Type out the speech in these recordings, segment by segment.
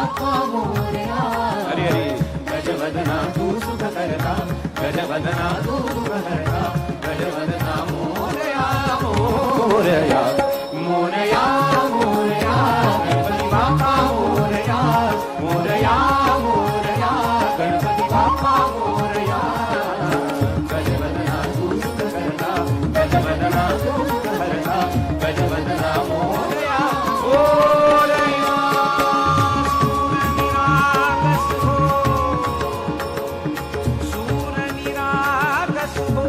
बाप्पा मोरया. हरी हरी. गजवदना तू सुख करता, गजवदना तू सुख करता, गजवदना मोरया मोरया मोरया मोरया. गणपती बाप्पा मोरया मोरया मोरया. गणपती बाप्पा मोरया. गजवदना तू सुख करता, गजवदना तू सुख करता, गजवदना मोरया मोरया. सूर निरागस हो, सूर निरागस हो,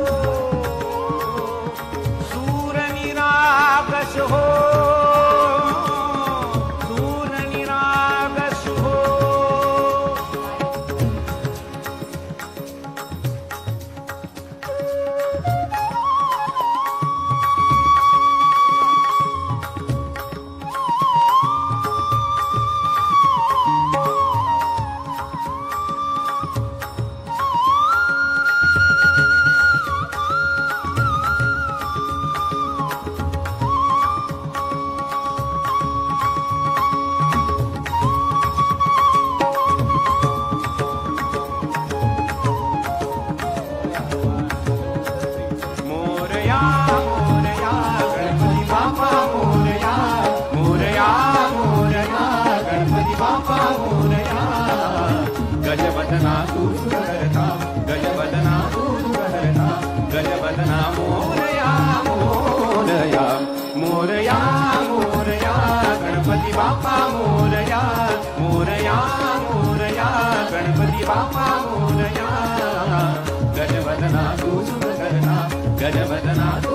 सूर निरागस हो. मोरया मोरया. गणपती बाप्पा मोरया मोरया मोरया. गणपती बाप्पा मोरया. गजवदना तू सुख करता, गजवदना तू सुख करता, गजवदना मोरया मोरया मोरया मोरया. गणपती बाप्पा मोरया मोरया मोरया. गणपती बाप्पा मोरया. गजवदना तू सुख करता, गजवदना तू